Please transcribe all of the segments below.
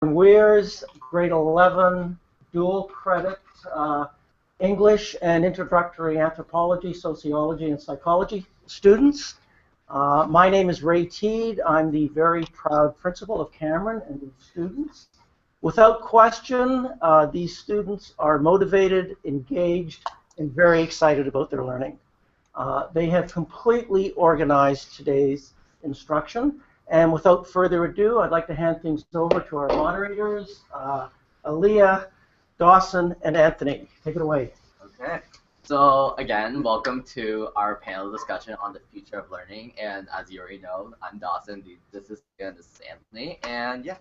Weir's grade 11 dual credit English and introductory anthropology, sociology, and psychology students. My name is Ray Teed. I'm the very proud principal of Cameron and the students. Without question, these students are motivated, engaged, and very excited about their learning. They have completely organized today's instruction. And without further ado, I'd like to hand things over to our moderators, Aaliyah, Dawson, and Anthony. Take it away. Okay. So again, welcome to our panel discussion on the future of learning. And as you already know, I'm Dawson. This is Anthony. And yeah.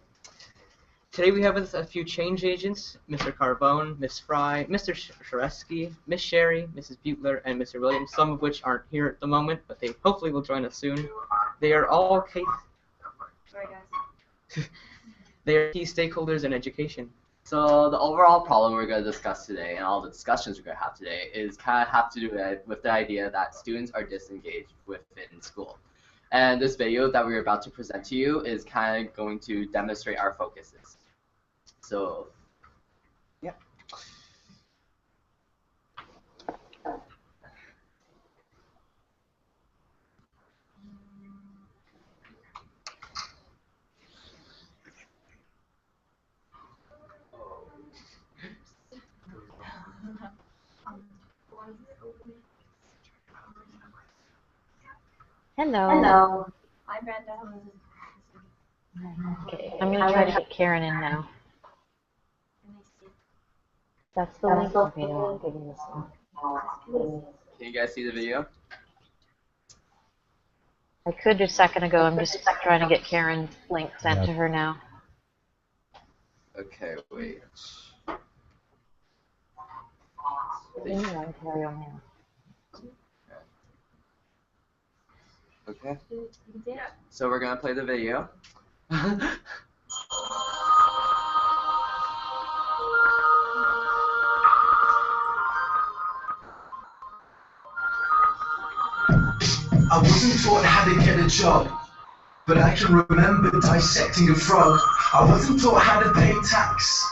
Today we have with us a few change agents, Mr. Carbone, Ms. Fry, Mr. Sharesky, Ms. Sherry, Mrs. Butler, and Mr. Williams, some of which aren't here at the moment, but they hopefully will join us soon. They are all key stakeholders in education. So the overall problem we're going to discuss today, and all the discussions we're going to have today, is kind of have to do with the idea that students are disengaged within school. And this video that we're about to present to you is kind of going to demonstrate our focuses. So, yeah. Hello. Hello. Hi, Brenda. Okay, I'm going to try to get Karen in now. That's the link. Okay, I'll give you this one. Can you guys see the video? I could just a second ago. I'm just trying to get Karen's link sent to her now. Okay, wait. In Ontario now. Okay. So we're gonna play the video. I wasn't taught how to get a job, but I can remember dissecting a frog. I wasn't taught how to pay tax,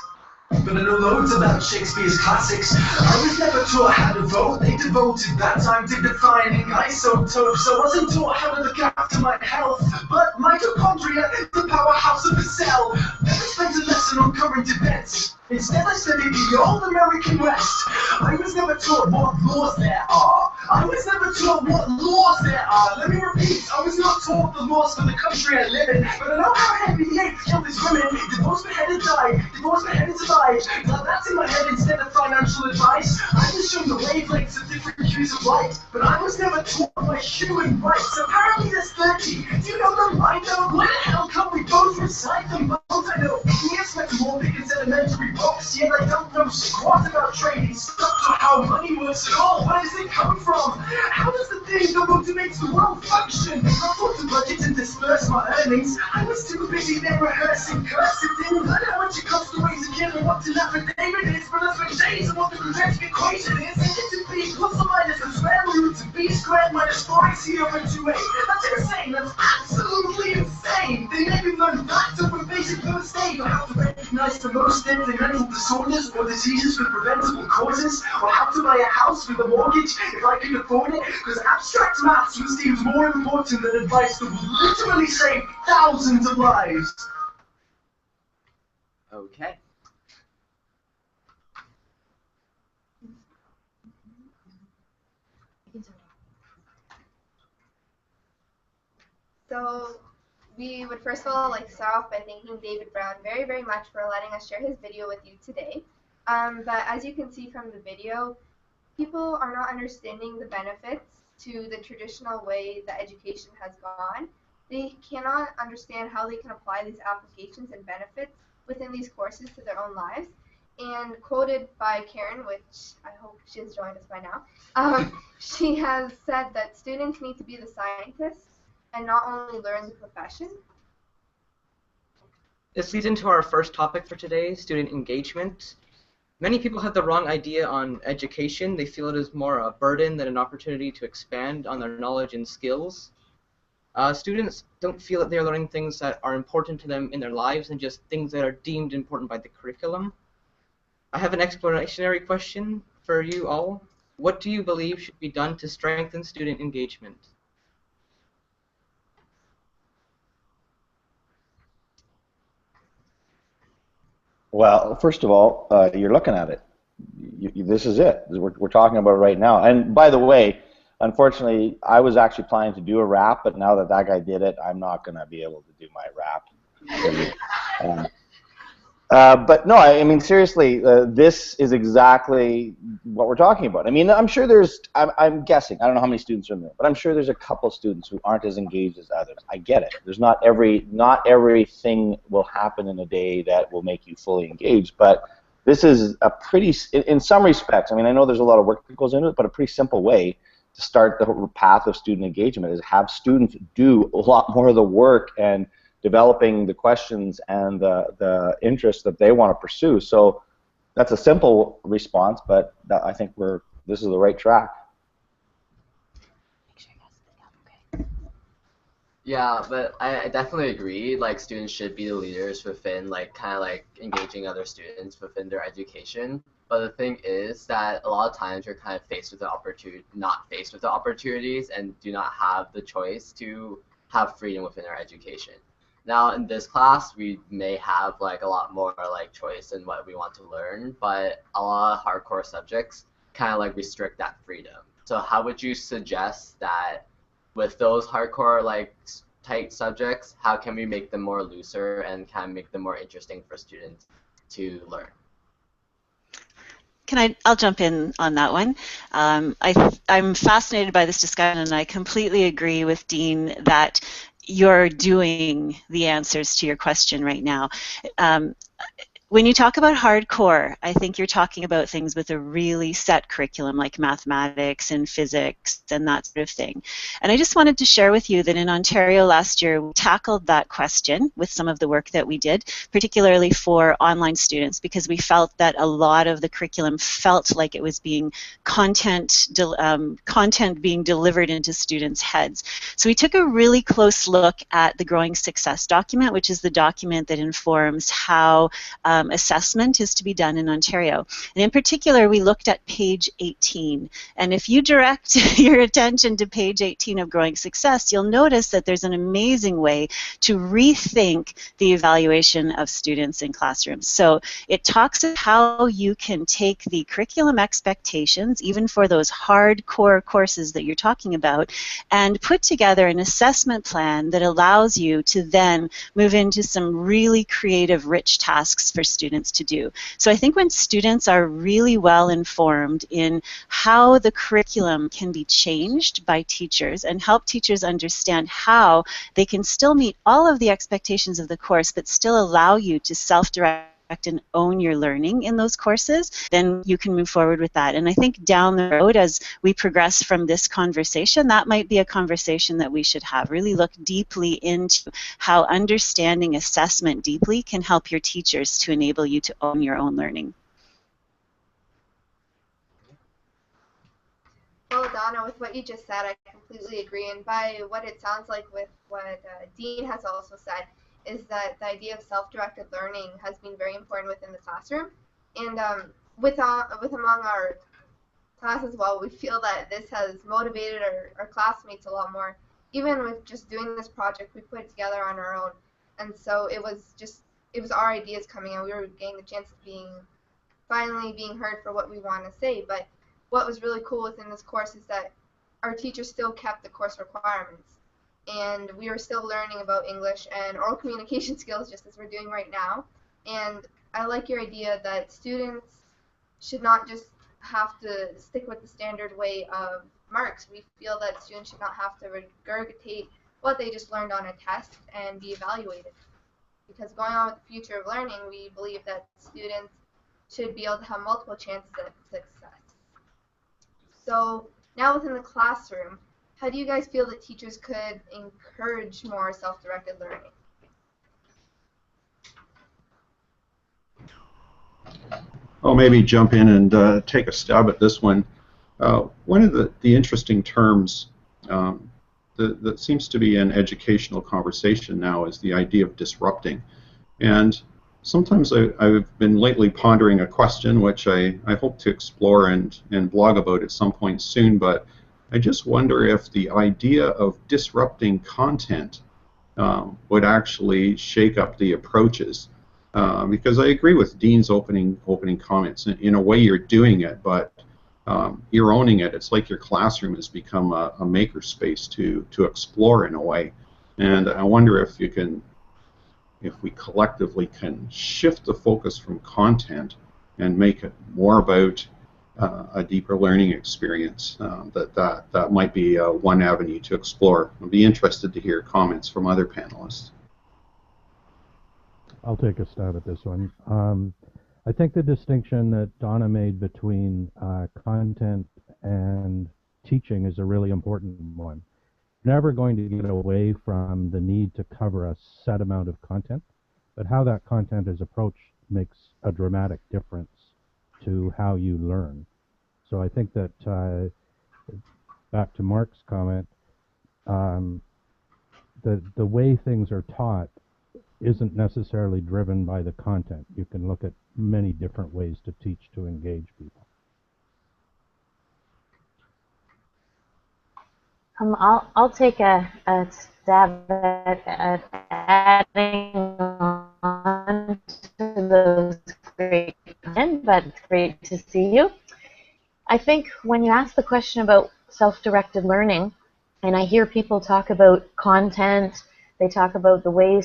but I know loads about Shakespeare's classics. I was never taught how to vote. They devoted that time to defining isotopes. I wasn't taught how to look after my health, but mitochondria is the powerhouse of the cell. Never spent a lesson on current events. Instead, I studied the old American West. I was never taught what laws there are. I was never taught what laws there are. Let me repeat, I was not taught the laws for the country I live in, but I know how Henry VIII killed his women. Divorce beheaded died, divorce beheaded survived. Now that's in my head instead of financial advice. I was shown the wavelengths of different hues of light, but I was never taught my human rights. Apparently there's 30. Do you know them? I know. Why the hell can't we both recite them both? I know idiots metamorphic and sedimentary books, yet I don't know squat about trading stocks or how money works at all. Where does it come from? How does the thing that motivates the world function? I thought to budget and disperse my earnings. I was too busy there rehearsing curse. It didn't learn how much it costs to raise a kid and what an affidavit is, but that's for days of what the quadratic equation is. And it to b plus or minus the square root of b squared minus 4ac over 2a. That's insane. That's absolutely insane. They never learn that from basic first aid, or how to recognize the most deadly mental disorders or diseases with preventable causes, or how to buy a house with a mortgage if I could afford it, because abstract maths was deemed more important than advice that would literally save thousands of lives. Okay. So we would first of all like to start off by thanking David Brown very, very much for letting us share his video with you today. But as you can see from the video, people are not understanding the benefits to the traditional way that education has gone. They cannot understand how they can apply these applications and benefits within these courses to their own lives. And quoted by Karen, which I hope she has joined us by now, she has said that students need to be the scientists and not only learn the profession. This leads into our first topic for today, student engagement. Many people have the wrong idea on education. They feel it is more a burden than an opportunity to expand on their knowledge and skills. Students don't feel that they're learning things that are important to them in their lives and just things that are deemed important by the curriculum. I have an explanatory question for you all. What do you believe should be done to strengthen student engagement? Well, first of all, you're looking at it. This is it. We're talking about it right now. And by the way, unfortunately, I was actually planning to do a rap, but now that that guy did it, I'm not going to be able to do my rap. But no, I mean, seriously, this is exactly what we're talking about. I mean, I'm sure I'm guessing, I don't know how many students are in there, but I'm sure there's a couple students who aren't as engaged as others. I get it. There's not everything will happen in a day that will make you fully engaged, but this is a pretty, in some respects, I mean, I know there's a lot of work that goes into it, but a pretty simple way to start the path of student engagement is have students do a lot more of the work and developing the questions and the interests that they want to pursue. So that's a simple response, but I think this is the right track. Yeah, but I definitely agree. Like, students should be the leaders within, like, kind of like engaging other students within their education. But the thing is that a lot of times you're kind of faced with the not faced with the opportunities, and do not have the choice to have freedom within our education. Now, in this class, we may have like a lot more like choice in what we want to learn, but a lot of hardcore subjects kind of like restrict that freedom. So how would you suggest that with those hardcore like tight subjects, how can we make them more looser and kind of make them more interesting for students to learn? I'll jump in on that one. I'm fascinated by this discussion, and I completely agree with Dean that you're doing the answers to your question right now. When you talk about hardcore, I think you're talking about things with a really set curriculum like mathematics and physics and that sort of thing. And I just wanted to share with you that in Ontario last year we tackled that question with some of the work that we did, particularly for online students, because we felt that a lot of the curriculum felt like it was being content being delivered into students' heads. So we took a really close look at the Growing Success document, which is the document that informs how assessment is to be done in Ontario. And in particular, we looked at page 18. And if you direct your attention to page 18 of Growing Success, you'll notice that there's an amazing way to rethink the evaluation of students in classrooms. So it talks about how you can take the curriculum expectations, even for those hardcore courses that you're talking about, and put together an assessment plan that allows you to then move into some really creative, rich tasks for students to do. So I think when students are really well informed in how the curriculum can be changed by teachers and help teachers understand how they can still meet all of the expectations of the course but still allow you to self-direct and own your learning in those courses, then you can move forward with that. And I think down the road, as we progress from this conversation, that might be a conversation that we should have. Really look deeply into how understanding assessment deeply can help your teachers to enable you to own your own learning. Well, Donna, with what you just said, I completely agree. And by what it sounds like with what Dean has also said, is that the idea of self-directed learning has been very important within the classroom. And with among our class as well, we feel that this has motivated our classmates a lot more. Even with just doing this project, we put it together on our own. And so it was our ideas coming in. We were getting the chance of finally being heard for what we want to say. But what was really cool within this course is that our teachers still kept the course requirements. And we are still learning about English and oral communication skills just as we're doing right now. And I like your idea that students should not just have to stick with the standard way of marks. We feel that students should not have to regurgitate what they just learned on a test and be evaluated. Because going on with the future of learning, we believe that students should be able to have multiple chances at success. So now within the classroom, how do you guys feel that teachers could encourage more self-directed learning? I'll maybe jump in and take a stab at this one. One of the interesting terms that seems to be an educational conversation now is the idea of disrupting. And sometimes I've been lately pondering a question which I hope to explore and blog about at some point soon, but I just wonder if the idea of disrupting content would actually shake up the approaches. Because I agree with Dean's opening comments. In a way, you're doing it, but you're owning it. It's like your classroom has become a maker space to explore in a way. And I wonder if we collectively can shift the focus from content and make it more about a deeper learning experience. That might be one avenue to explore. I'd be interested to hear comments from other panelists. I'll take a stab at this one. I think the distinction that Donna made between content and teaching is a really important one. You're never going to get away from the need to cover a set amount of content, but how that content is approached makes a dramatic difference to how you learn. So I think that, back to Mark's comment, the way things are taught isn't necessarily driven by the content. You can look at many different ways to teach to engage people. I'll take a stab at adding on to those great comments, but it's great to see you. I think when you ask the question about self-directed learning, and I hear people talk about content, they talk about the way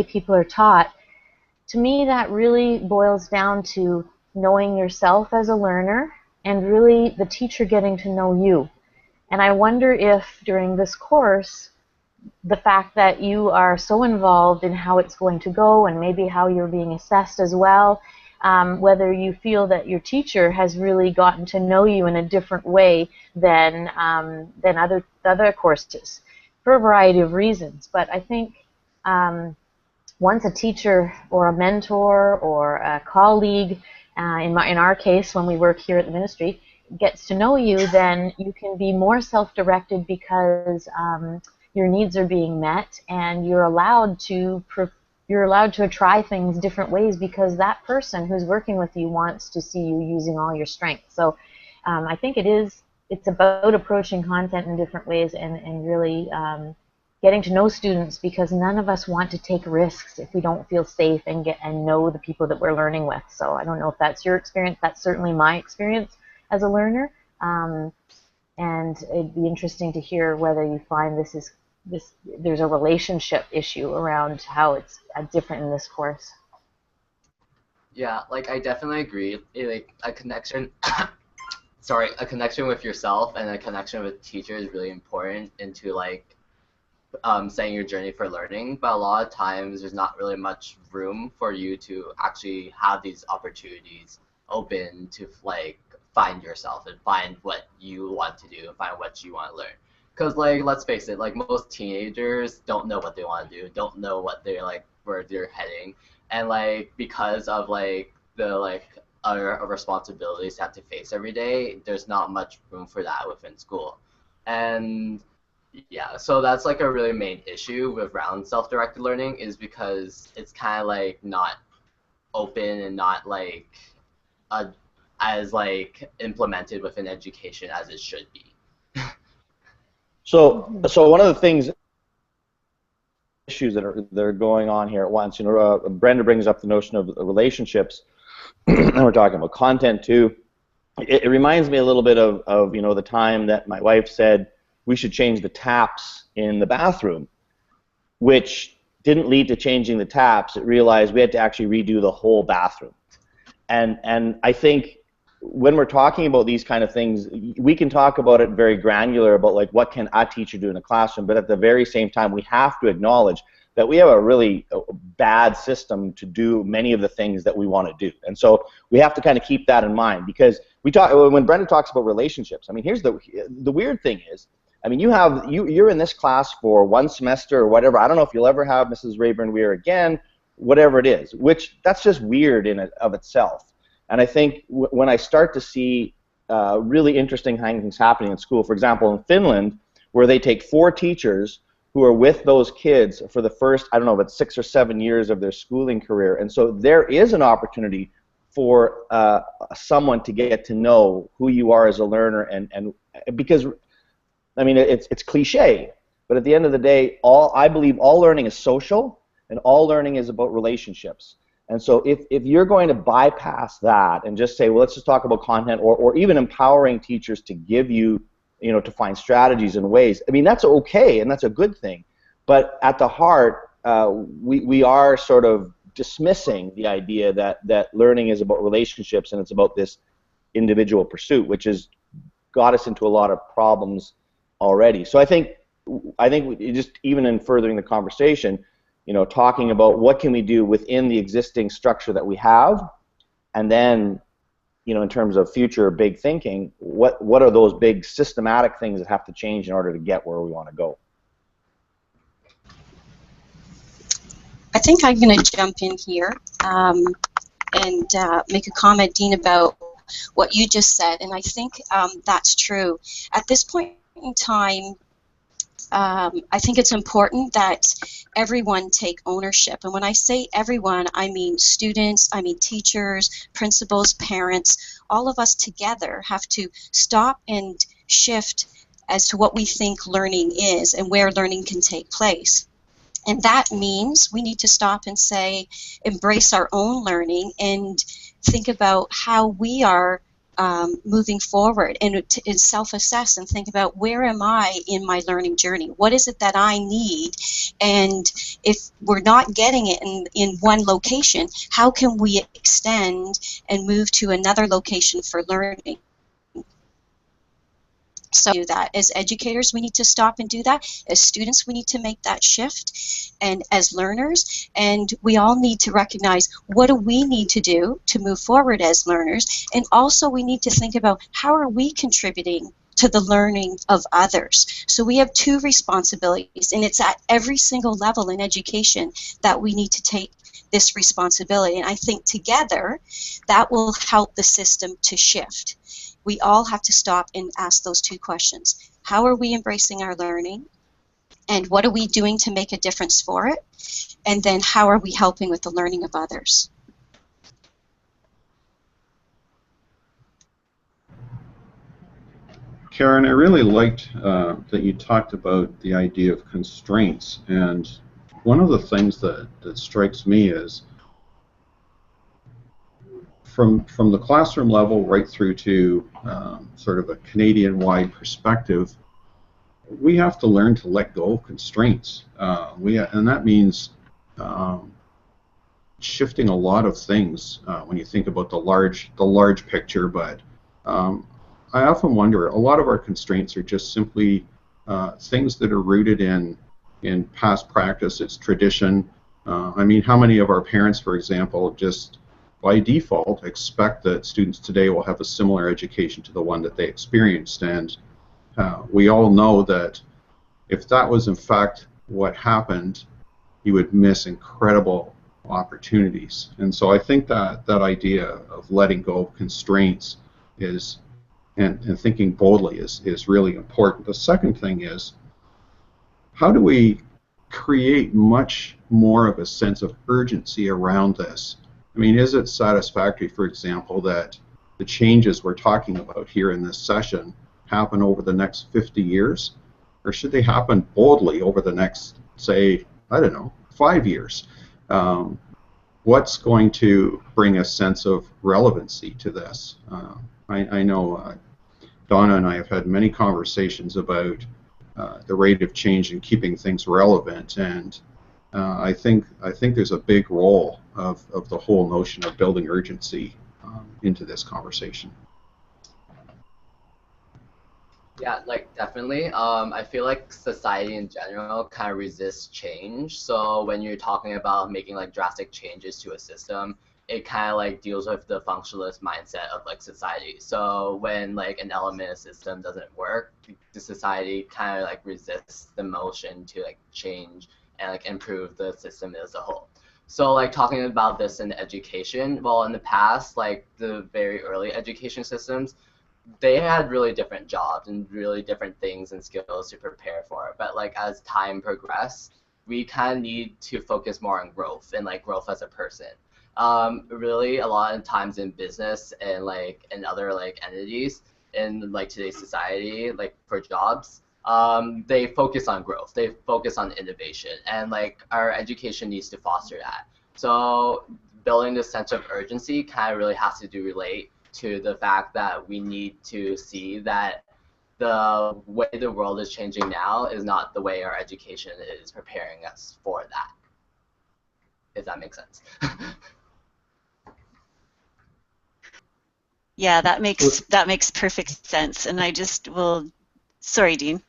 people are taught, to me that really boils down to knowing yourself as a learner and really the teacher getting to know you. And I wonder if during this course, the fact that you are so involved in how it's going to go and maybe how you're being assessed as well, whether you feel that your teacher has really gotten to know you in a different way than other courses, for a variety of reasons. But I think once a teacher or a mentor or a colleague, in our case when we work here at the ministry, gets to know you, then you can be more self-directed because your needs are being met, and you're allowed to try things different ways because that person who's working with you wants to see you using all your strengths. So I think it's about approaching content in different ways and really getting to know students, because none of us want to take risks if we don't feel safe and know the people that we're learning with. So I don't know if that's your experience. That's certainly my experience as a learner, and it'd be interesting to hear whether you find there's a relationship issue around how it's different in this course. Yeah, like I definitely agree. Like a connection, a connection with yourself and a connection with teacher is really important into like setting your journey for learning. But a lot of times there's not really much room for you to actually have these opportunities open to like find yourself and find what you want to do and find what you want to learn. Because like, let's face it, like most teenagers don't know what they want to do, don't know what they're like, where they're heading, and like because of like the like other responsibilities they have to face every day, there's not much room for that within school. And yeah, so that's like a really main issue with around self-directed learning, is because it's kind of like not open and not like as like implemented within education as it should be. So one of the things, issues that are going on here at once. You know, Brenda brings up the notion of relationships, and we're talking about content too. It reminds me a little bit of you know, the time that my wife said we should change the taps in the bathroom, which didn't lead to changing the taps. It realized we had to actually redo the whole bathroom. And I think when we're talking about these kind of things, we can talk about it very granular about like what can a teacher do in a classroom, but at the very same time we have to acknowledge that we have a really bad system to do many of the things that we want to do. And so we have to kind of keep that in mind, because when Brenda talks about relationships, I mean, here's the weird thing is, I mean, you're in this class for one semester or whatever. I don't know if you'll ever have Mrs. Rayburn-Weir again, whatever it is, which that's just weird in and of itself. And I think when I start to see really interesting things happening in school, for example, in Finland, where they take 4 teachers who are with those kids for the first, I don't know, but 6 or 7 years of their schooling career. And so there is an opportunity for someone to get to know who you are as a learner, and because, I mean, it's cliche, but at the end of the day, I believe all learning is social, and all learning is about relationships. And so if you're going to bypass that and just say, well, let's just talk about content, or even empowering teachers to give you, to find strategies and ways, I mean, that's okay, and that's a good thing. But at the heart, we are sort of dismissing the idea that learning is about relationships and it's about this individual pursuit, which has got us into a lot of problems already. So I think just even in furthering the conversation, talking about what can we do within the existing structure that we have, and then, in terms of future big thinking, what are those big systematic things that have to change in order to get where we want to go? I think I'm going to jump in here and make a comment, Dean, about what you just said, and I think that's true. At this point in time, I think it's important that everyone take ownership. And when I say everyone, I mean students, I mean teachers, principals, parents. All of us together have to stop and shift as to what we think learning is and where learning can take place. And that means we need to stop and say, embrace our own learning and think about how we are moving forward, and self-assess and think about, where am I in my learning journey? What is it that I need? And if we're not getting it in one location, how can we extend and move to another location for learning? So do that. As educators, we need to stop and do that. As students, we need to make that shift. And as learners, and we all need to recognize, what do we need to do to move forward as learners? And also we need to think about, how are we contributing to the learning of others? So we have 2 responsibilities, and it's at every single level in education that we need to take this responsibility. And I think together that will help the system to shift. We all have to stop and ask those 2 questions. How are we embracing our learning? And what are we doing to make a difference for it? And then how are we helping with the learning of others? Karen, I really liked that you talked about the idea of constraints. And one of the things that strikes me is, from the classroom level right through to sort of a Canadian-wide perspective, we have to learn to let go of constraints. And that means shifting a lot of things when you think about the large picture. But I often wonder, a lot of our constraints are just simply things that are rooted in past practice. It's tradition. I mean, how many of our parents, for example, just by default expect that students today will have a similar education to the one that they experienced? And we all know that if that was in fact what happened, you would miss incredible opportunities. And so I think that idea of letting go of constraints and thinking boldly is really important. The second thing is, how do we create much more of a sense of urgency around this? I mean, is it satisfactory, for example, that the changes we're talking about here in this session happen over the next 50 years? Or should they happen boldly over the next, say, I don't know, 5 years? What's going to bring a sense of relevancy to this? I know Donna and I have had many conversations about the rate of change and keeping things relevant, and I think there's a big role of the whole notion of building urgency into this conversation. Yeah, like definitely. I feel like society in general kind of resists change. So when you're talking about making like drastic changes to a system, it kind of like deals with the functionalist mindset of like society. So when like an element of system doesn't work, the society kind of like resists the motion to like change and like improve the system as a whole. So like talking about this in education, well, in the past, like the very early education systems, they had really different jobs and really different things and skills to prepare for. But like as time progressed, we kind of need to focus more on growth and like growth as a person. Really, a lot of times in business and like in other like entities in like today's society, like for jobs, they focus on growth. They focus on innovation, and like our education needs to foster that. So building this sense of urgency kind of really has to do relate to the fact that we need to see that the way the world is changing now is not the way our education is preparing us for that. If that makes sense. Yeah, that makes perfect sense. And I just will, sorry, Dean.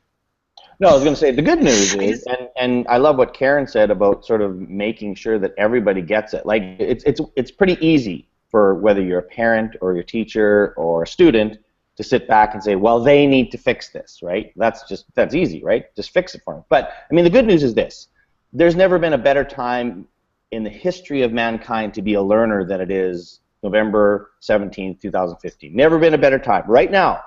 No, I was going to say the good news is, and I love what Karen said about sort of making sure that everybody gets it. Like it's pretty easy for whether you're a parent or your teacher or a student to sit back and say, well, they need to fix this, right? That's easy, right? Just fix it for them. But I mean, the good news is this: there's never been a better time in the history of mankind to be a learner than it is November 17th, 2015. Never been a better time. Right now.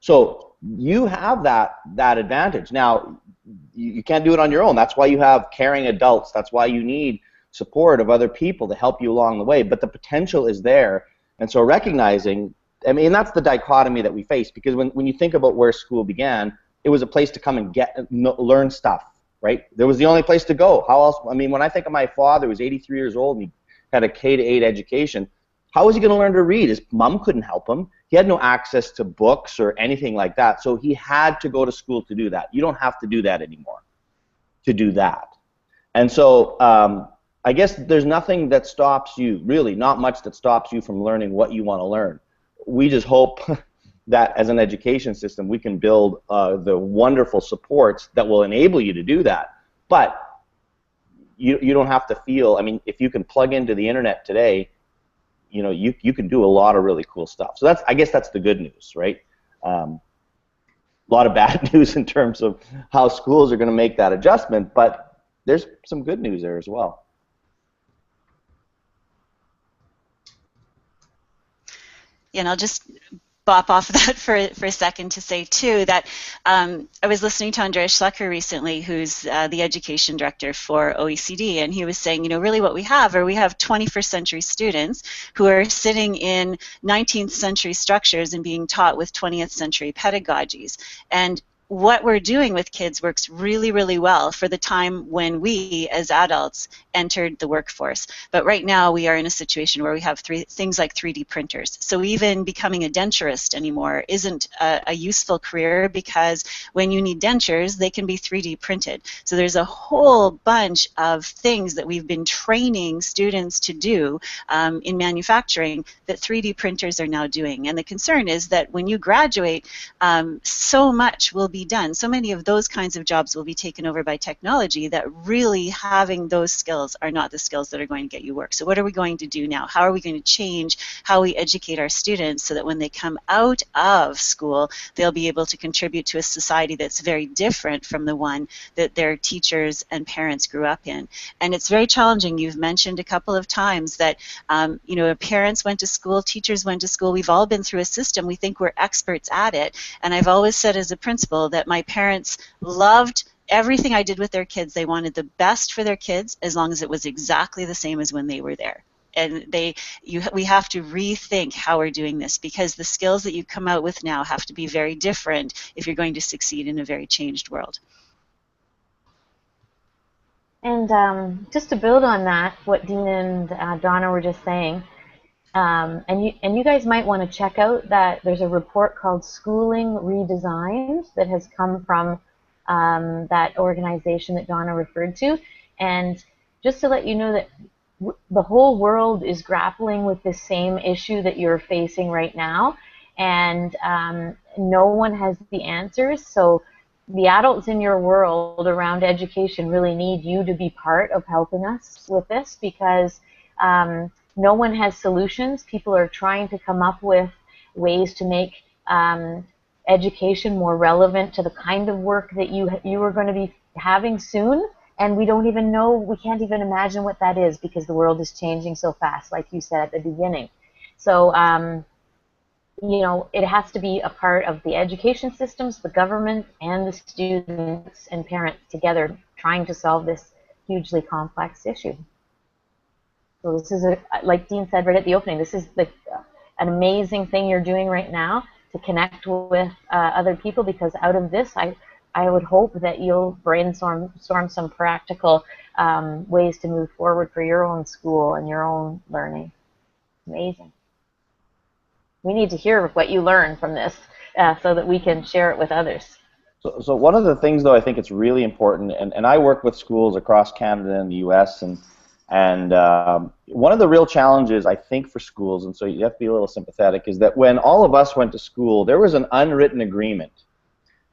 So you have that advantage. Now, you can't do it on your own. That's why you have caring adults. That's why you need support of other people to help you along the way. But the potential is there. And so recognizing, I mean, that's the dichotomy that we face, because when you think about where school began, it was a place to come and learn stuff, right? There was the only place to go. How else? I mean, when I think of my father, who was 83 years old, and he had a K-8 education, how was he going to learn to read? His mom couldn't help him. He had no access to books or anything like that, so he had to go to school to do that. You don't have to do that anymore to do that. And so I guess there's nothing that stops you, really, not much that stops you from learning what you want to learn. We just hope that as an education system we can build the wonderful supports that will enable you to do that. But you don't have to feel, I mean, if you can plug into the internet today, you know, you can do a lot of really cool stuff. So I guess that's the good news, right? A lot of bad news in terms of how schools are going to make that adjustment, but there's some good news there as well. Yeah, and I'll just bop off that for a second to say too that I was listening to Andreas Schlecker recently, who's the education director for OECD, and he was saying, you know, really what we have 21st century students who are sitting in 19th century structures and being taught with 20th century pedagogies. And what we're doing with kids works really, really well for the time when we, as adults, entered the workforce. But right now we are in a situation where we have things like 3D printers. So even becoming a denturist anymore isn't a useful career, because when you need dentures, they can be 3D printed. So there's a whole bunch of things that we've been training students to do in manufacturing that 3D printers are now doing. And the concern is that when you graduate, so much will be done. So many of those kinds of jobs will be taken over by technology that really having those skills are not the skills that are going to get you work. So what are we going to do now? How are we going to change how we educate our students so that when they come out of school, they'll be able to contribute to a society that's very different from the one that their teachers and parents grew up in? And it's very challenging. You've mentioned a couple of times that you know, parents went to school, teachers went to school. We've all been through a system. We think we're experts at it. And I've always said as a principal that my parents loved everything I did with their kids. They wanted the best for their kids as long as it was exactly the same as when they were there. And we have to rethink how we're doing this, because the skills that you come out with now have to be very different if you're going to succeed in a very changed world. And just to build on that, what Dean and Donna were just saying, and you guys might want to check out that there's a report called Schooling Redesigned that has come from that organization that Donna referred to. And just to let you know that the whole world is grappling with the same issue that you're facing right now, and no one has the answers. So the adults in your world around education really need you to be part of helping us with this, because no one has solutions. People are trying to come up with ways to make education more relevant to the kind of work that you are going to be having soon, and we don't even know, we can't even imagine what that is, because the world is changing so fast, like you said at the beginning. So you know, it has to be a part of the education systems, the government, and the students and parents together trying to solve this hugely complex issue. So this is, like Dean said right at the opening, this is an amazing thing you're doing right now to connect with other people, because out of this, I would hope that you'll brainstorm some practical ways to move forward for your own school and your own learning. Amazing. We need to hear what you learn from this so that we can share it with others. So one of the things, though, I think it's really important, and I work with schools across Canada and the U.S., and one of the real challenges, I think, for schools, and so you have to be a little sympathetic, is that when all of us went to school, there was an unwritten agreement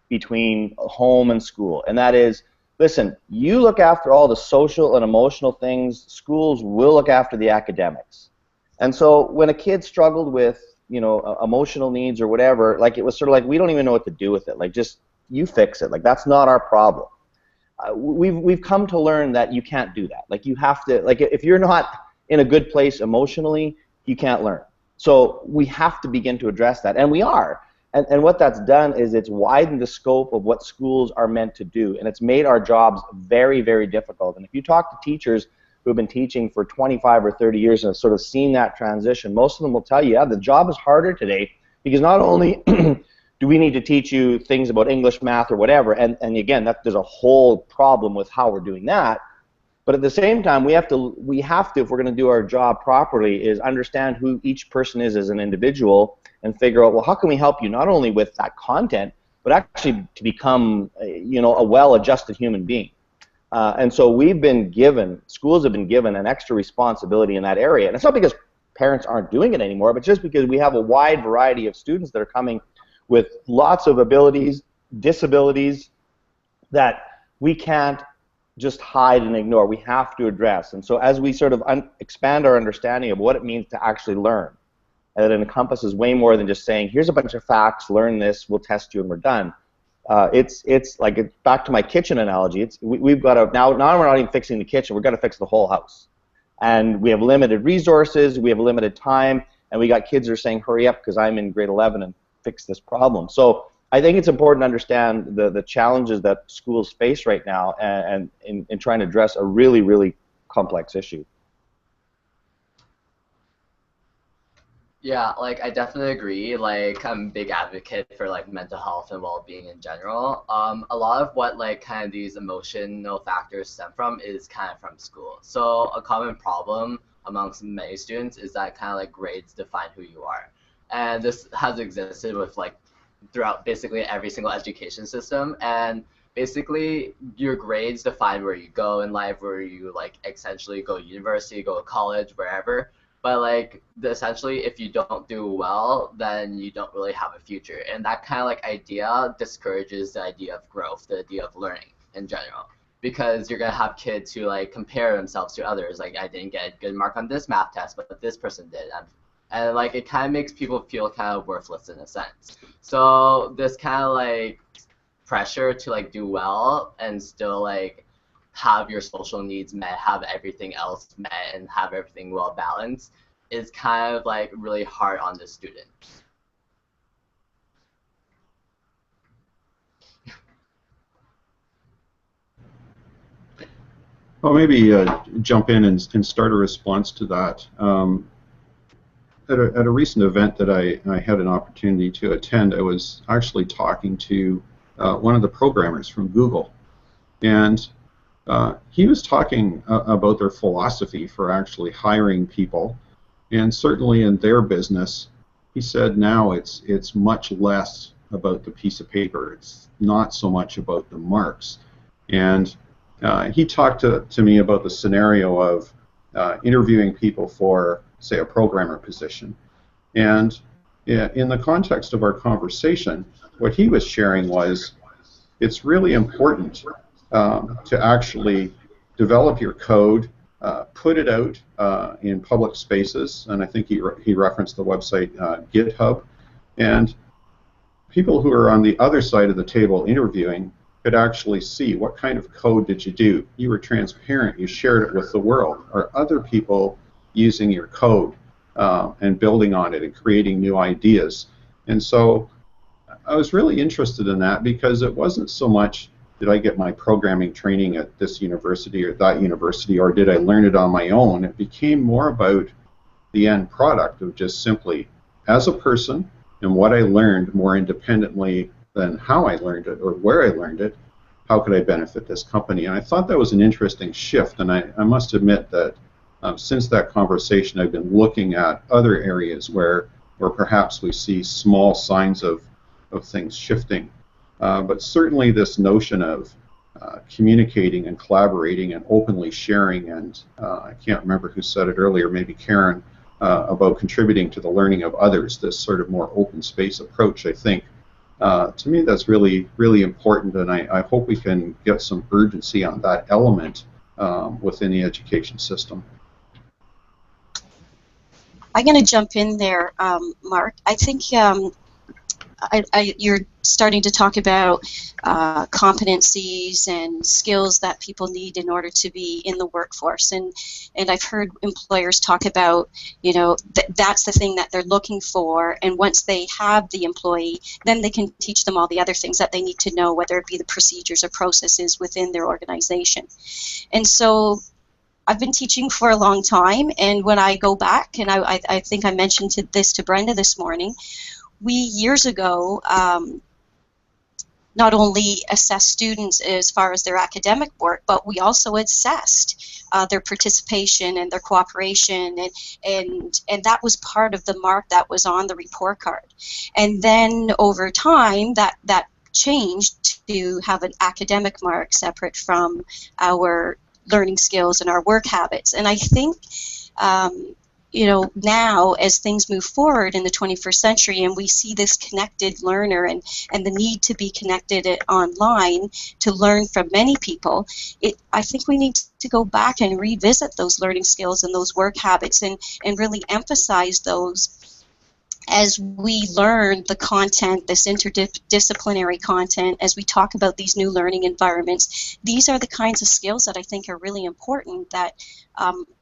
between home and school, and that is, listen, you look after all the social and emotional things, schools will look after the academics. And so when a kid struggled with, you know, emotional needs or whatever, like, it was sort of like, we don't even know what to do with it, like, just you fix it, like, that's not our problem. We've come to learn that you can't do that. Like, you have to, like, if you're not in a good place emotionally, you can't learn. So we have to begin to address that, and we are. And what that's done is it's widened the scope of what schools are meant to do, and it's made our jobs very, very difficult. And if you talk to teachers who have been teaching for 25 or 30 years and have sort of seen that transition, most of them will tell you, yeah, the job is harder today, because not only do we need to teach you things about English, math, or whatever, and again, there's a whole problem with how we're doing that, but at the same time, we have to, if we're going to do our job properly, is understand who each person is as an individual and figure out, well, how can we help you not only with that content, but actually to become, you know, a well-adjusted human being. And so schools have been given an extra responsibility in that area. And it's not because parents aren't doing it anymore, but just because we have a wide variety of students that are coming with lots of abilities, disabilities, that we can't just hide and ignore. We have to address. And so as we sort of expand our understanding of what it means to actually learn, and it encompasses way more than just saying, here's a bunch of facts, learn this, we'll test you, and we're done. It's like, back to my kitchen analogy, we've got to, now we're not even fixing the kitchen, we've got to fix the whole house. And we have limited resources, we have limited time, and we got kids that are saying, hurry up, because I'm in grade 11 and fix this problem. So I think it's important to understand the challenges that schools face right now, and in trying to address a really, really complex issue. Yeah, like, I definitely agree. Like, I'm a big advocate for, like, mental health and well-being in general. A lot of what, like, kind of these emotional factors stem from is kind of from school. So a common problem amongst many students is that kind of like grades define who you are. And this has existed with, like, throughout basically every single education system. And basically your grades define where you go in life, where you, like, essentially go to university, go to college, wherever. But, like, essentially, if you don't do well, then you don't really have a future. And that kind of, like, idea discourages the idea of growth, the idea of learning in general. Because you're going to have kids who, like, compare themselves to others. Like, I didn't get a good mark on this math test, but this person did. And like, it kind of makes people feel kind of worthless in a sense. So this kind of, like, pressure to, like, do well and still, like, have your social needs met, have everything else met, and have everything well balanced is kind of, like, really hard on the student. Well, maybe jump in and start a response to that. At a recent event that I had an opportunity to attend, I was actually talking to one of the programmers from Google, and he was talking about their philosophy for actually hiring people, and certainly in their business, he said now it's much less about the piece of paper. It's not so much about the marks. And he talked to me about the scenario of interviewing people for, say, a programmer position. And in the context of our conversation, what he was sharing was it's really important to actually develop your code, put it out in public spaces, and I think he referenced the website GitHub, and people who are on the other side of the table interviewing could actually see what kind of code did you do. You were transparent, you shared it with the world. Are other people using your code and building on it and creating new ideas? And so I was really interested in that because it wasn't so much did I get my programming training at this university or that university, or did I learn it on my own. It became more about the end product of just simply, as a person, and what I learned more independently than how I learned it or where I learned it, how could I benefit this company? And I thought that was an interesting shift, and I must admit that since that conversation, I've been looking at other areas where perhaps we see small signs of things shifting. But certainly this notion of communicating and collaborating and openly sharing, and I can't remember who said it earlier, maybe Karen, about contributing to the learning of others, this sort of more open space approach, I think, to me that's really, really important, and I hope we can get some urgency on that element within the education system. I'm going to jump in there, Mark. I think you're starting to talk about competencies and skills that people need in order to be in the workforce, and I've heard employers talk about, you know, that's the thing that they're looking for, and once they have the employee, then they can teach them all the other things that they need to know, whether it be the procedures or processes within their organization. And so I've been teaching for a long time, and when I go back, and I think I mentioned this to Brenda this morning, we years ago not only assessed students as far as their academic work, but we also assessed their participation and their cooperation, and that was part of the mark that was on the report card. And then over time, that changed to have an academic mark separate from our learning skills and our work habits. And I think you know, now as things move forward in the 21st century and we see this connected learner and the need to be connected online to learn from many people, I think we need to go back and revisit those learning skills and those work habits and really emphasize those as we learn the content, this interdisciplinary content, as we talk about these new learning environments. These are the kinds of skills that I think are really important that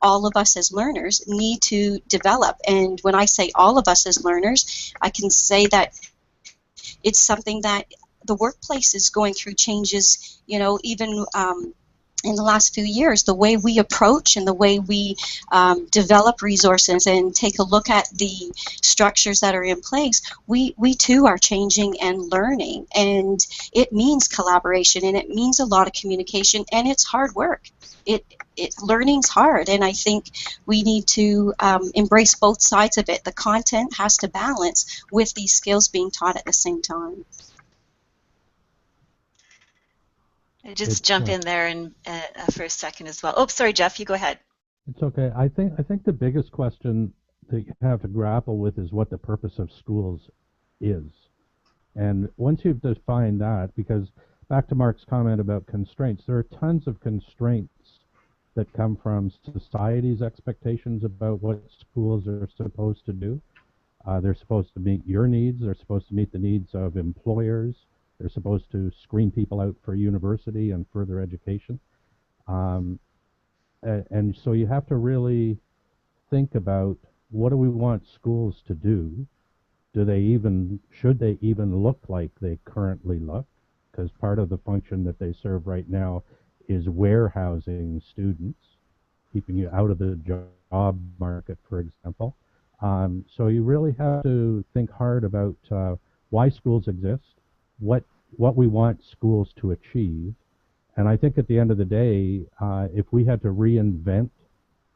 all of us as learners need to develop. And when I say all of us as learners, I can say that it's something that the workplace is going through changes, you know, even in the last few years, the way we approach and the way we develop resources and take a look at the structures that are in place, we too are changing and learning. And it means collaboration, and it means a lot of communication, and it's hard work. Learning's hard, and I think we need to embrace both sides of it. The content has to balance with these skills being taught at the same time. Just jump in there and for a second as well. Oh, sorry, Jeff, you go ahead. It's okay. I think the biggest question that you have to grapple with is what the purpose of schools is. And once you've defined that, because back to Mark's comment about constraints, there are tons of constraints that come from society's expectations about what schools are supposed to do. They're supposed to meet your needs. They're supposed to meet the needs of employers. They're supposed to screen people out for university and further education. And so you have to really think about, what do we want schools to do? Should they even look like they currently look? Because part of the function that they serve right now is warehousing students, keeping you out of the job market, for example. So you really have to think hard about why schools exist, what we want schools to achieve. And I think at the end of the day, if we had to reinvent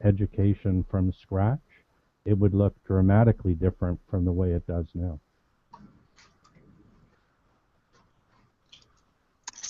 education from scratch, it would look dramatically different from the way it does now.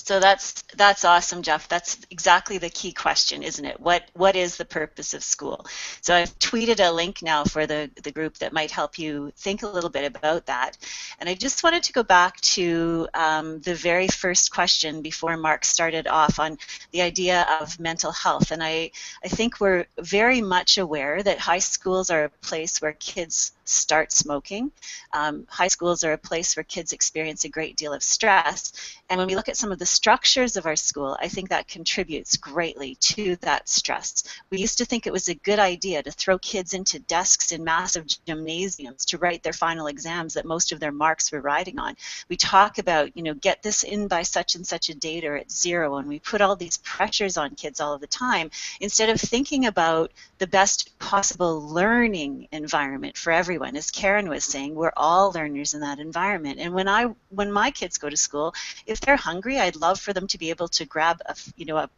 So that's awesome, Jeff. That's exactly the key question, isn't it? What is the purpose of school? So I've tweeted a link now for the group that might help you think a little bit about that. And I just wanted to go back to the very first question before Mark started off on the idea of mental health. And I think we're very much aware that high schools are a place where kids start smoking. High schools are a place where kids experience a great deal of stress. And when we look at some of the structures of our school, I think that contributes greatly to that stress. We used to think it was a good idea to throw kids into desks in massive gymnasiums to write their final exams that most of their marks were riding on. We talk about, you know, get this in by such and such a date or at 0, and we put all these pressures on kids all of the time instead of thinking about the best possible learning environment for everyone. As Karen was saying, we're all learners in that environment. And when my kids go to school, if they're hungry, I'd love for them to be able to grab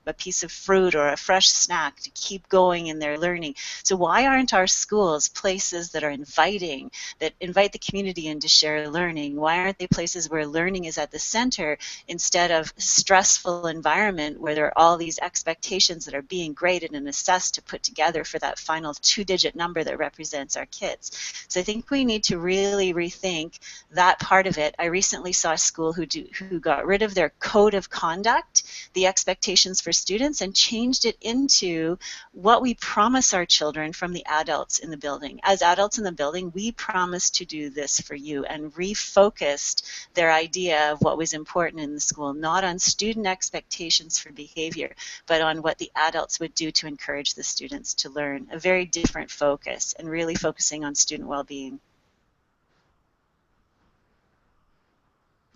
a piece of fruit or a fresh snack to keep going in their learning. So why aren't our schools places that are inviting, that invite the community in to share learning? Why aren't they places where learning is at the center instead of a stressful environment where there are all these expectations that are being graded and assessed to put together for that final 2-digit number that represents our kids? So I think we need to really rethink that part of it. I recently saw a school who got rid of their code of conduct, the expectations for students, and changed it into what we promise our children from the adults in the building. As adults in the building, we promise to do this for you, and refocused their idea of what was important in the school, not on student expectations for behavior, but on what the adults would do to encourage the students to learn. A very different focus, and really focusing on student well-being.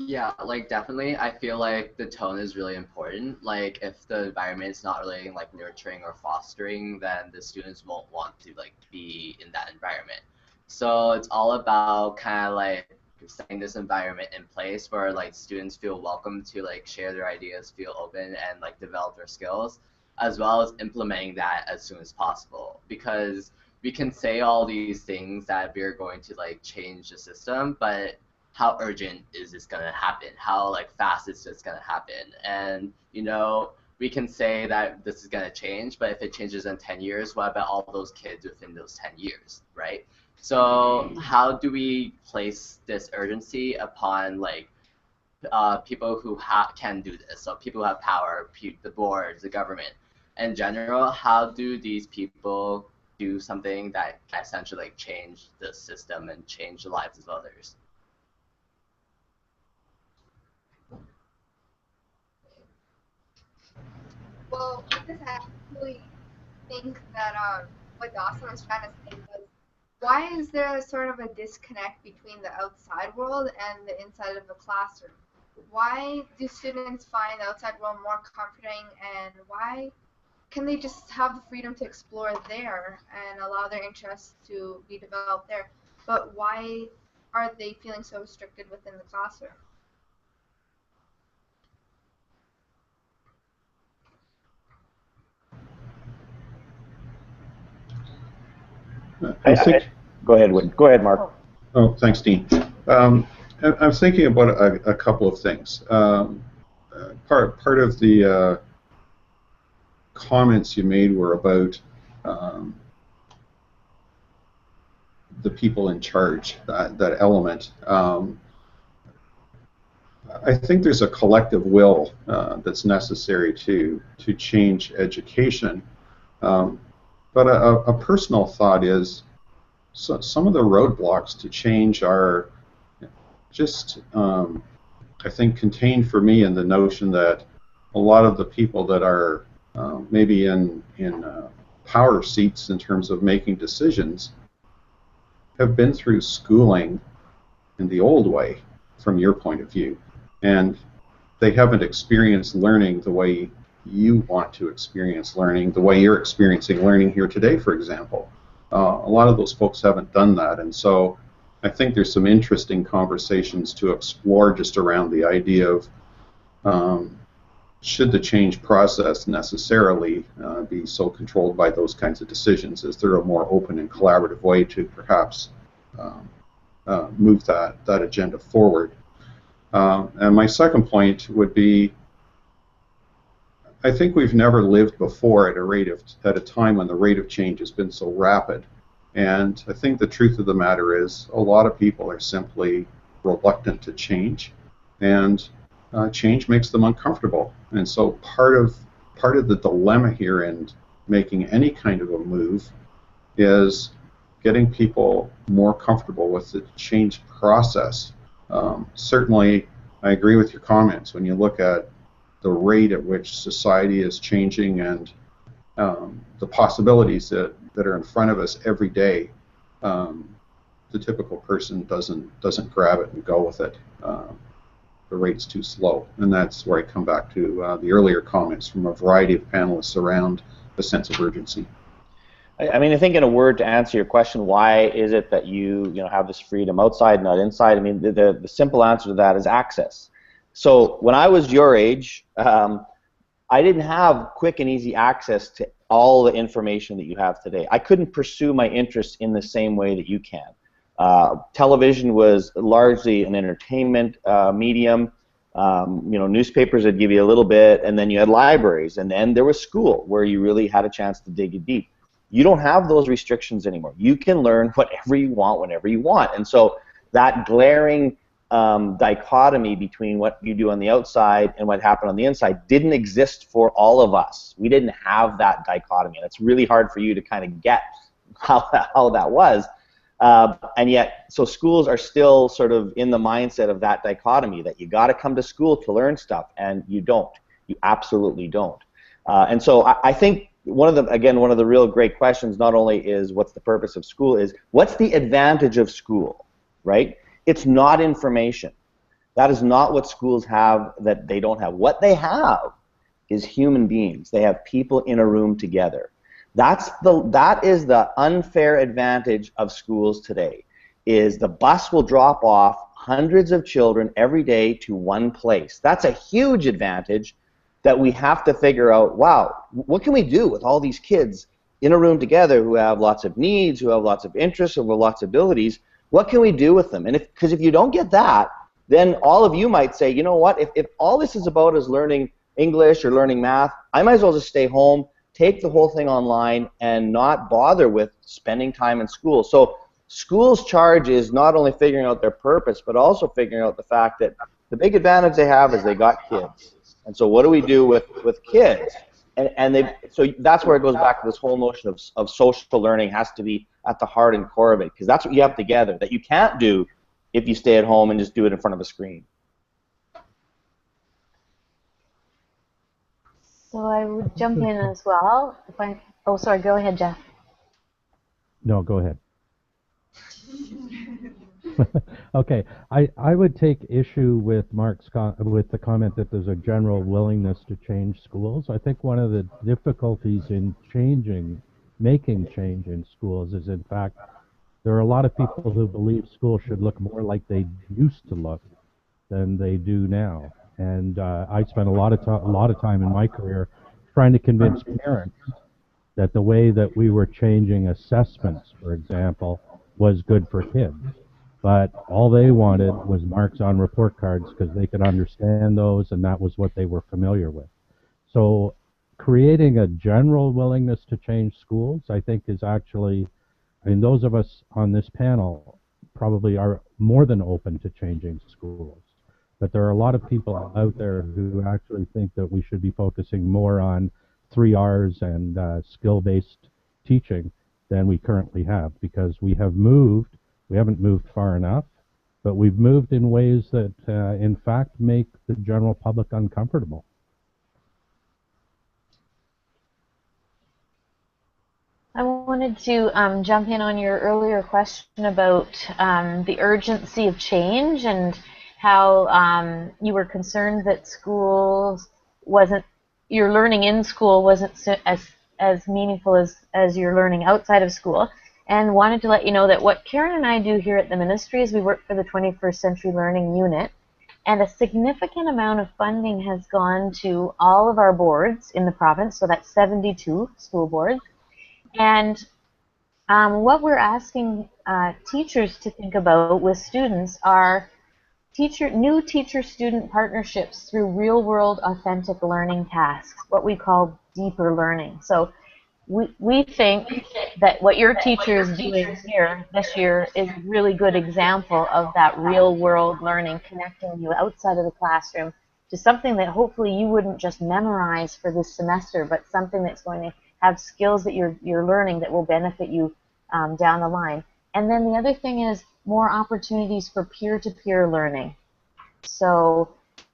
Yeah, like definitely. I feel like the tone is really important. Like if the environment is not really like nurturing or fostering, then the students won't want to like be in that environment. So it's all about kind of like setting this environment in place where like students feel welcome to like share their ideas, feel open, and like develop their skills, as well as implementing that as soon as possible. Because we can say all these things that we're going to like change the system, but how urgent is this going to happen? How like fast is this going to happen? And you know, we can say that this is going to change, but if it changes in 10 years, what about all those kids within those 10 years, right? So how do we place this urgency upon like people who can do this? So people who have power, the boards, the government. In general, how do these people do something that can essentially like change the system and change the lives of others? Well, with this, I actually think that what Dawson was trying to say was, why is there sort of a disconnect between the outside world and the inside of the classroom? Why do students find the outside world more comforting, and why can they just have the freedom to explore there and allow their interests to be developed there? But why are they feeling so restricted within the classroom? Go ahead, Mark. Oh, thanks, Dean. I'm thinking about a couple of things. Part of the comments you made were about the people in charge, that element. I think there's a collective will that's necessary to change education. But a personal thought is, some of the roadblocks to change are just, I think, contained for me in the notion that a lot of the people that are maybe in power seats in terms of making decisions have been through schooling in the old way, from your point of view, and they haven't experienced learning the way you want to experience learning, the way you're experiencing learning here today, for example. A lot of those folks haven't done that, and so I think there's some interesting conversations to explore just around the idea of should the change process necessarily be so controlled by those kinds of decisions? Is there a more open and collaborative way to perhaps move that agenda forward? And my second point would be, I think we've never lived before at a time when the rate of change has been so rapid. And I think the truth of the matter is a lot of people are simply reluctant to change, and change makes them uncomfortable. And so part of the dilemma here in making any kind of a move is getting people more comfortable with the change process. Certainly, I agree with your comments. When you look at the rate at which society is changing and the possibilities that are in front of us every day, the typical person doesn't grab it and go with it. The rate's too slow, and that's where I come back to the earlier comments from a variety of panelists around the sense of urgency. I mean, I think in a word to answer your question, why is it that you have this freedom outside, not inside? I mean, the simple answer to that is access. So when I was your age, I didn't have quick and easy access to all the information that you have today. I couldn't pursue my interests in the same way that you can. Television was largely an entertainment medium. Newspapers would give you a little bit, and then you had libraries, and then there was school where you really had a chance to dig deep. You don't have those restrictions anymore. You can learn whatever you want whenever you want, and so that glaring dichotomy between what you do on the outside and what happened on the inside didn't exist for all of us. We didn't have that dichotomy, and it's really hard for you to kind of get how that was. And yet, so schools are still sort of in the mindset of that dichotomy, that you got to come to school to learn stuff, and you don't. You absolutely don't. And so I think one of the real great questions not only is what's the purpose of school, is what's the advantage of school, right? It's not information. That is not what schools have that they don't have. What they have is human beings. They have people in a room together. That is the unfair advantage of schools today, is the bus will drop off hundreds of children every day to one place. That's a huge advantage that we have to figure out, wow, what can we do with all these kids in a room together who have lots of needs, who have lots of interests, who have lots of abilities? What can we do with them? And because if you don't get that, then all of you might say, you know what, if all this is about is learning English or learning math, I might as well just stay home, take the whole thing online, and not bother with spending time in school. So school's charge is not only figuring out their purpose, but also figuring out the fact that the big advantage they have is they got kids. And so what do we do with kids? So that's where it goes back to this whole notion of social learning has to be at the heart and core of it, because that's what you have together that you can't do if you stay at home and just do it in front of a screen. So I would jump in as well. Oh, sorry, go ahead, Jeff. No, go ahead. Okay, I would take issue with Mark's with the comment that there's a general willingness to change schools. I think one of the difficulties in making change in schools is, in fact, there are a lot of people who believe schools should look more like they used to look than they do now. And I spent a lot of time in my career trying to convince parents that the way that we were changing assessments, for example, was good for kids. But all they wanted was marks on report cards because they could understand those, and that was what they were familiar with. So creating a general willingness to change schools, I think, is actually, I mean, those of us on this panel probably are more than open to changing schools. But there are a lot of people out there who actually think that we should be focusing more on 3 R's and skill-based teaching than we currently have, because we haven't moved far enough, but we've moved in ways that, in fact, make the general public uncomfortable. I wanted to jump in on your earlier question about the urgency of change and how you were concerned that your learning in school wasn't as meaningful as your learning outside of school, and wanted to let you know that what Karen and I do here at the ministry is we work for the 21st Century Learning Unit, and a significant amount of funding has gone to all of our boards in the province, so that's 72 school boards. And what we're asking teachers to think about with students are new teacher-student partnerships through real-world authentic learning tasks, what we call deeper learning. So we think that what your teacher is doing here this year is a really good example of that real-world learning, connecting you outside of the classroom to something that hopefully you wouldn't just memorize for this semester, but something that's going to have skills that you're learning that will benefit you down the line. And then the other thing is more opportunities for peer-to-peer learning. So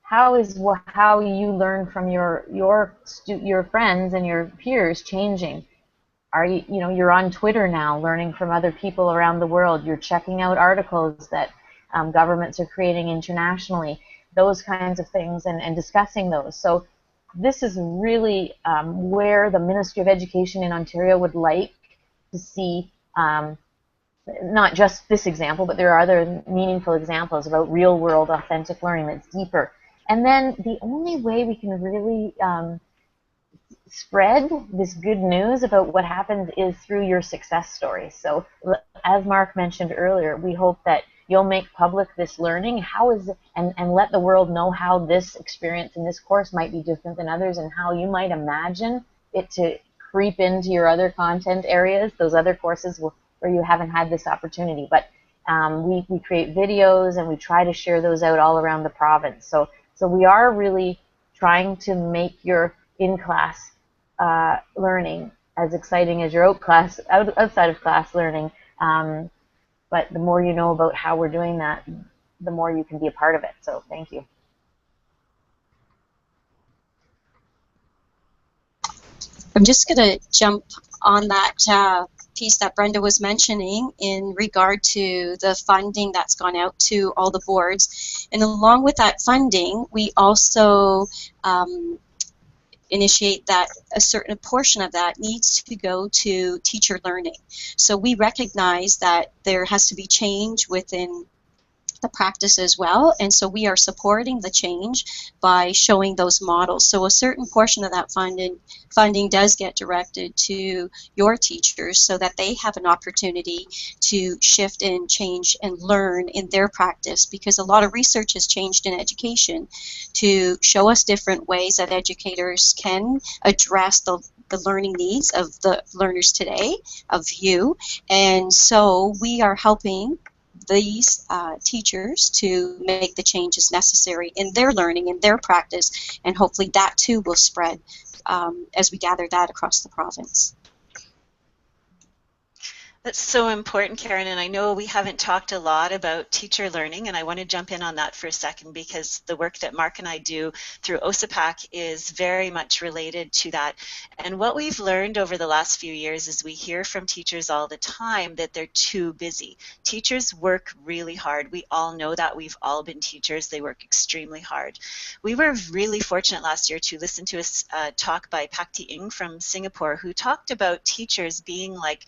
how you learn from your friends and your peers changing? Are you're on Twitter now, learning from other people around the world. You're checking out articles that governments are creating internationally, those kinds of things, and discussing those. So this is really where the Ministry of Education in Ontario would like to see not just this example, but there are other meaningful examples about real-world authentic learning that's deeper. And then the only way we can really spread this good news about what happened is through your success stories. So as Mark mentioned earlier, we hope that you'll make public this learning, and let the world know how this experience in this course might be different than others, and how you might imagine it to creep into your other content areas, those other courses where you haven't had this opportunity. But we create videos, and we try to share those out all around the province. So we are really trying to make your in-class learning as exciting as your outside of class learning. But the more you know about how we're doing that, the more you can be a part of it. So thank you. I'm just going to jump on that piece that Brenda was mentioning in regard to the funding that's gone out to all the boards. And along with that funding, we also initiate that a certain portion of that needs to go to teacher learning. So we recognize that there has to be change within the practice as well, and so we are supporting the change by showing those models. So a certain portion of that funding does get directed to your teachers so that they have an opportunity to shift and change and learn in their practice, because a lot of research has changed in education to show us different ways that educators can address the learning needs of the learners today, of you. And so we are helping these teachers to make the changes necessary in their learning, in their practice, and hopefully that too will spread as we gather that across the province. That's so important, Karen, and I know we haven't talked a lot about teacher learning, and I want to jump in on that for a second, because the work that Mark and I do through OSAPAC is very much related to that. And what we've learned over the last few years is we hear from teachers all the time that they're too busy. Teachers work really hard. We all know that. We've all been teachers. They work extremely hard. We were really fortunate last year to listen to a talk by Pak Thi Ing from Singapore, who talked about teachers being like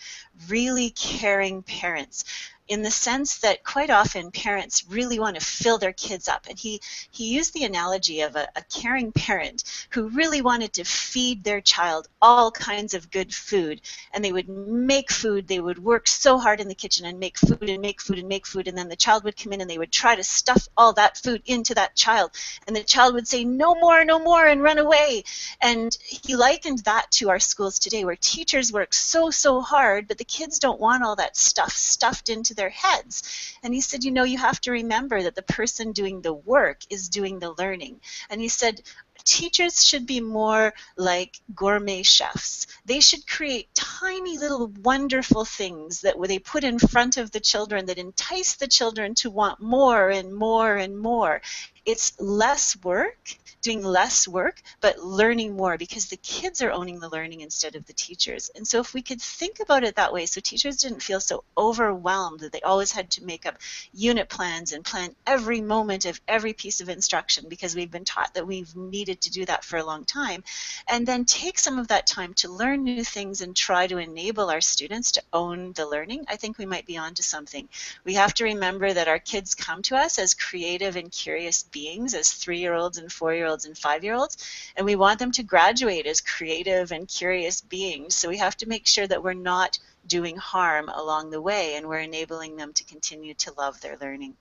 really caring parents, in the sense that quite often parents really want to fill their kids up. And he used the analogy of a caring parent who really wanted to feed their child all kinds of good food. And they would make food, they would work so hard in the kitchen and make food and make food and make food, and then the child would come in and they would try to stuff all that food into that child. And the child would say, no more, and run away. And he likened that to our schools today, where teachers work so hard, but the kids don't want all that stuff stuffed into their heads. And he said, you have to remember that the person doing the work is doing the learning. And he said, teachers should be more like gourmet chefs. They should create tiny little wonderful things that they put in front of the children that entice the children to want more and more and more. It's less work, doing less work, but learning more, because the kids are owning the learning instead of the teachers. And so if we could think about it that way, so teachers didn't feel so overwhelmed that they always had to make up unit plans and plan every moment of every piece of instruction, because we've been taught that we've needed to do that for a long time, and then take some of that time to learn new things and try to enable our students to own the learning, I think we might be onto something. We have to remember that our kids come to us as creative and curious beings, as 3-year-olds and 4-year-olds and 5-year-olds, and we want them to graduate as creative and curious beings. So we have to make sure that we're not doing harm along the way, and we're enabling them to continue to love their learning.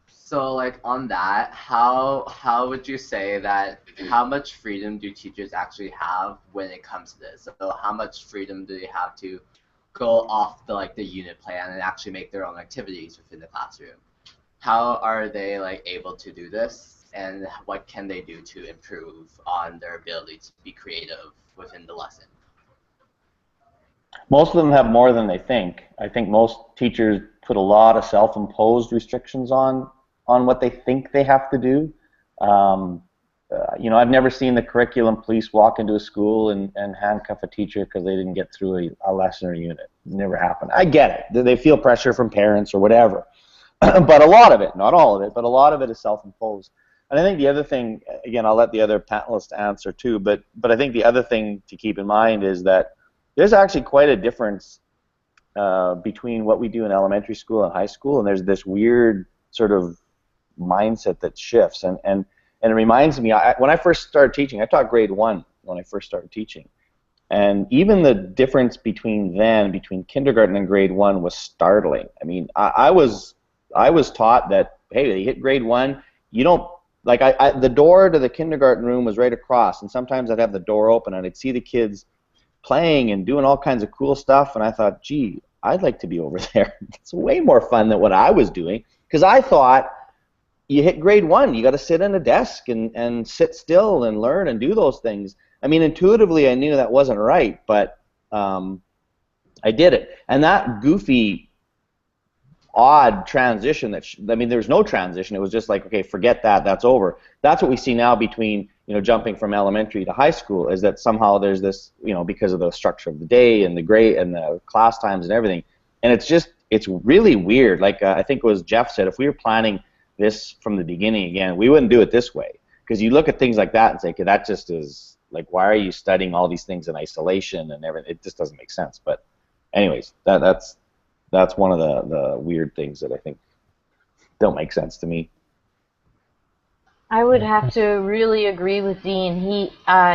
So like on that, how would you say that, how much freedom do teachers actually have when it comes to this? So how much freedom do they have to go off the unit plan and actually make their own activities within the classroom? How are they able to do this, and what can they do to improve on their ability to be creative within the lesson? Most of them have more than they think. I think most teachers put a lot of self-imposed restrictions on what they think they have to do. You know, I've never seen the curriculum police walk into a school and handcuff a teacher because they didn't get through a lesson or unit. It never happened. I get it. They feel pressure from parents or whatever. But a lot of it, not all of it, but a lot of it is self-imposed. And I think the other thing, again, I'll let the other panelists answer too, but I think the other thing to keep in mind is that there's actually quite a difference between what we do in elementary school and high school, and there's this weird sort of mindset that shifts. And it reminds me, when I first started teaching, I taught grade 1 when I first started teaching. And even the difference between kindergarten and grade 1 was startling. I mean, I was taught that, hey, you hit grade 1, you don't, like, the door to the kindergarten room was right across, and sometimes I'd have the door open and I'd see the kids playing and doing all kinds of cool stuff, and I thought, gee, I'd like to be over there. It's way more fun than what I was doing, because I thought, you hit grade 1, you got to sit in a desk and sit still and learn and do those things. I mean, intuitively, I knew that wasn't right, but I did it. And that goofy, odd transition I mean, there was no transition. It was just like, okay, forget that, that's over. That's what we see now between, you know, jumping from elementary to high school, is that somehow there's this, you know, because of the structure of the day and the grade and the class times and everything. And it's really weird. Like I think it was Jeff said, if we were planning this from the beginning again, we wouldn't do it this way, because you look at things like that and say, okay, that just is like, why are you studying all these things in isolation and everything? It just doesn't make sense. But anyways, that's one of the weird things that I think don't make sense to me. I would have to really agree with Dean.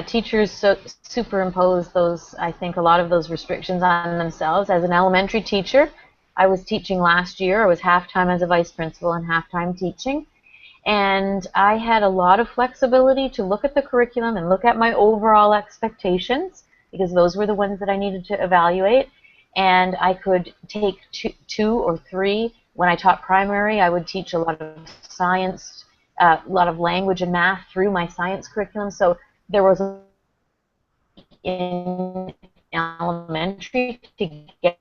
Teachers superimpose those, I think, a lot of those restrictions on themselves. As an elementary teacher, I was teaching last year. I was half-time as a vice principal and half-time teaching. And I had a lot of flexibility to look at the curriculum and look at my overall expectations, because those were the ones that I needed to evaluate. And I could take two or three. When I taught primary, I would teach a lot of science, a lot of language and math through my science curriculum. So there was in elementary to get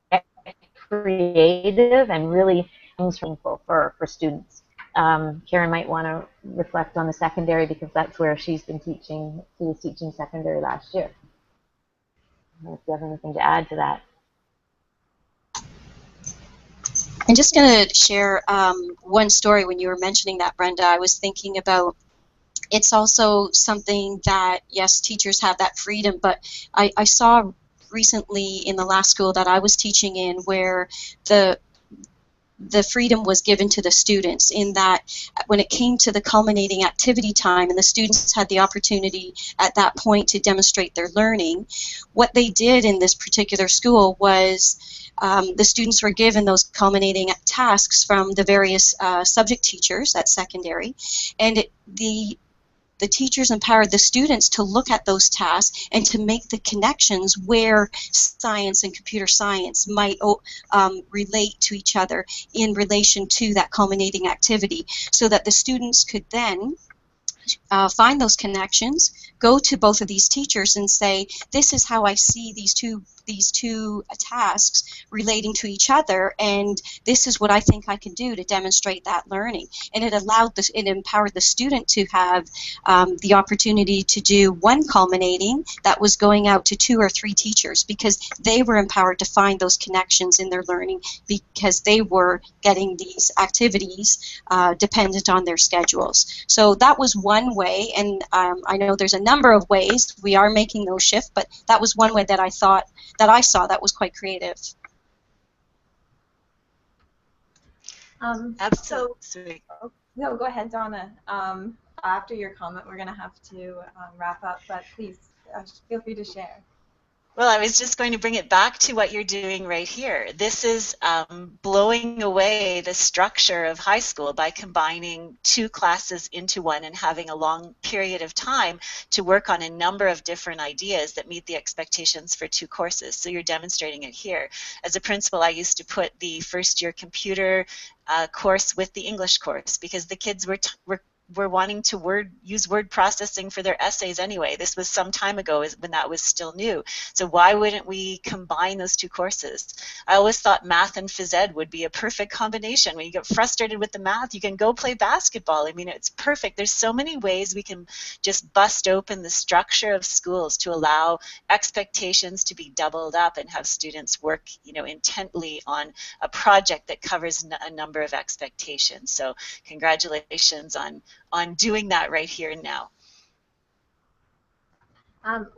creative and really meaningful for students. Karen might want to reflect on the secondary, because that's where she's been teaching. She was teaching secondary last year. I don't know if you have anything to add to that. I'm just going to share one story. When you were mentioning that, Brenda, I was thinking about, it's also something that, yes, teachers have that freedom, but I saw recently in the last school that I was teaching in where the freedom was given to the students, in that when it came to the culminating activity time and the students had the opportunity at that point to demonstrate their learning, what they did in this particular school was the students were given those culminating tasks from the various subject teachers at secondary, and the teachers empowered the students to look at those tasks and to make the connections where science and computer science might relate to each other in relation to that culminating activity, so that the students could then find those connections, go to both of these teachers and say, this is how I see these two tasks relating to each other, and this is what I think I can do to demonstrate that learning. And it empowered the student to have the opportunity to do one culminating that was going out to 2 or 3 teachers, because they were empowered to find those connections in their learning, because they were getting these activities dependent on their schedules. So that was one way, and I know there's a number of ways we are making those shifts, but that was one way that I saw that was quite creative. Absolutely. No, go ahead, Donna. After your comment, we're going to have to wrap up, but please feel free to share. Well, I was just going to bring it back to what you're doing right here. This is blowing away the structure of high school by combining 2 classes into one and having a long period of time to work on a number of different ideas that meet the expectations for 2 courses. So you're demonstrating it here. As a principal, I used to put the first-year computer course with the English course, because the kids were were wanting to use word processing for their essays anyway. This was some time ago when that was still new. So why wouldn't we combine those two courses? I always thought math and phys ed would be a perfect combination. When you get frustrated with the math, you can go play basketball. I mean, it's perfect. There's so many ways we can just bust open the structure of schools to allow expectations to be doubled up and have students work, intently on a project that covers a number of expectations. So congratulations on doing that right here and now.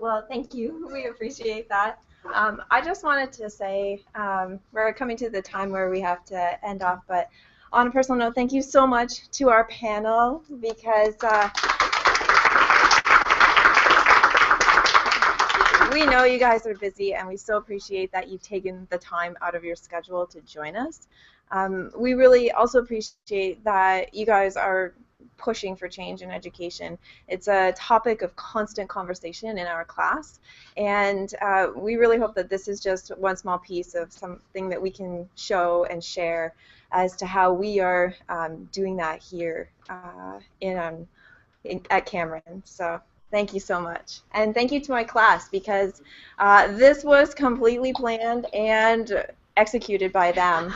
Well, thank you. We appreciate that. I just wanted to say we're coming to the time where we have to end off, but on a personal note, thank you so much to our panel, because we know you guys are busy, and we so appreciate that you've taken the time out of your schedule to join us. We really also appreciate that you guys are pushing for change in education. It's a topic of constant conversation in our class, and we really hope that this is just one small piece of something that we can show and share as to how we are doing that here at Cameron. So thank you so much. And thank you to my class, because this was completely planned and executed by them.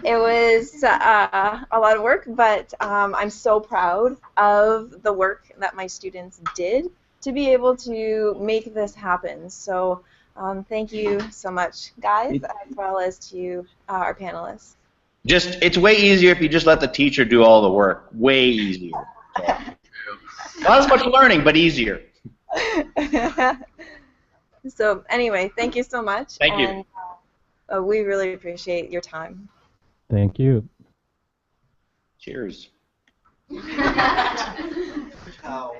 It was a lot of work, but I'm so proud of the work that my students did to be able to make this happen. So thank you so much, guys, as well as to our panelists. It's way easier if you just let the teacher do all the work. Way easier. Not as much learning, but easier. So anyway, thank you so much. Thank you. We really appreciate your time. Thank you. Cheers. Oh.